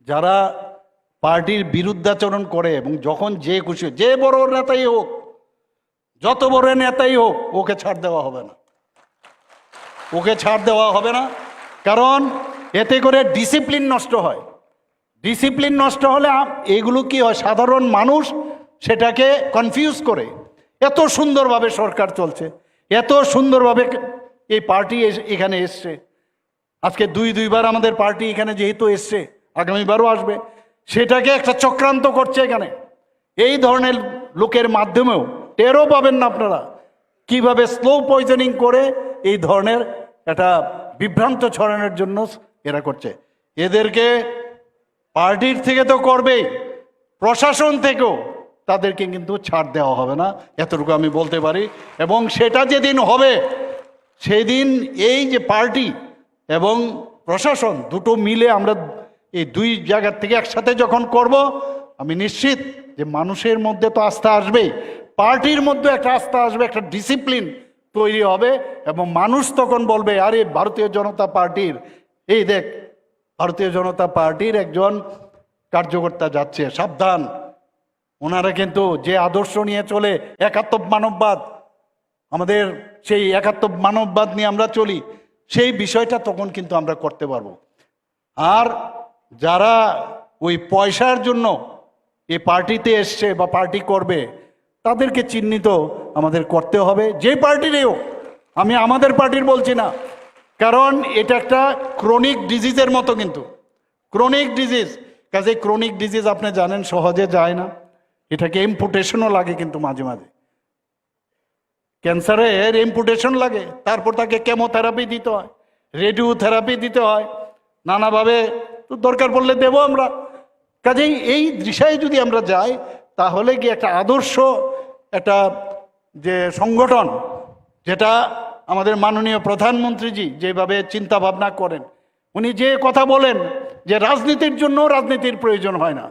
যারা পার্টির বিরুদ্ধাচরণ করে এবং যখন যে খুশি, যে বড় নেতাই হোক, যত বড় নেতাই হোক, ওকে ছাড় দেওয়া হবে না, ওকে ছাড় দেওয়া হবে না। কারণ এতে করে ডিসিপ্লিন নষ্ট হয়। ডিসিপ্লিন নষ্ট হলে এগুলো কি হয়, সাধারণ মানুষ সেটাকে কনফিউজ করে। এত সুন্দরভাবে সরকার চলছে, এত সুন্দরভাবে এই পার্টি এখানে এসছে, আজকে দুইবার আমাদের পার্টি এখানে যেহেতু এসছে, আগামীবারও আসবে, সেটাকে একটা চক্রান্ত করছে এখানে। এই ধরনের লোকের মাধ্যমেও টেরও পাবেন না আপনারা কিভাবে স্লো পয়জনিং করে এই ধরনের একটা বিভ্রান্ত ছড়ানোর জন্য এরা করছে। এদেরকে পার্টির থেকে তো করবেই, প্রশাসন থেকেও তাদেরকে কিন্তু ছাড় দেওয়া হবে না, এতটুকু আমি বলতে পারি। এবং সেটা যেদিন হবে, সেদিন এই যে পার্টি এবং প্রশাসন দুটো মিলে আমরা এই দুই জায়গার থেকে একসাথে যখন করব, আমি নিশ্চিত যে মানুষের মধ্যে তো আস্থা আসবেই, পার্টির মধ্যে একটা আস্থা আসবে, একটা ডিসিপ্লিন তৈরি হবে। এবং মানুষ তখন বলবে, আরে ভারতীয় জনতা পার্টির, এই দেখ ভারতীয় জনতা পার্টির একজন কার্যকর্তা যাচ্ছে, সাবধান, ওনারা কিন্তু যে আদর্শ নিয়ে চলে, একাত্ম মানববাদ, আমাদের সেই একাত্ম মানববাদ নিয়ে আমরা চলি, সেই বিষয়টা তখন কিন্তু আমরা করতে পারবো। আর যারা ওই পয়সার জন্য এই পার্টিতে এসছে বা পার্টি করবে, তাদেরকে চিহ্নিত আমাদের করতে হবে, যে পার্টিরই হোক। আমি আমাদের পার্টির বলছি না, কারণ এটা একটা ক্রনিক ডিজিজের মতো, কিন্তু ক্রনিক ডিজিজ। কাজে ক্রনিক ডিজিজ আপনি জানেন সহজে যায় না, এটাকে ইম্পুটেশনও লাগে, কিন্তু মাঝে মাঝে ক্যান্সারের ইম্পুটেশন লাগে, তারপর তাকে কেমোথেরাপি দিতে হয়, রেডিওথেরাপি দিতে হয়, নানাভাবে তো দরকার পড়লে দেবো আমরা। কাজেই এই দিশায় যদি আমরা যাই, তাহলে কি একটা আদর্শ একটা যে সংগঠন, যেটা আমাদের মাননীয় প্রধানমন্ত্রীজি যেভাবে চিন্তা ভাবনা করেন, উনি যে কথা বলেন যে রাজনীতির জন্য রাজনীতির প্রয়োজন হয় না,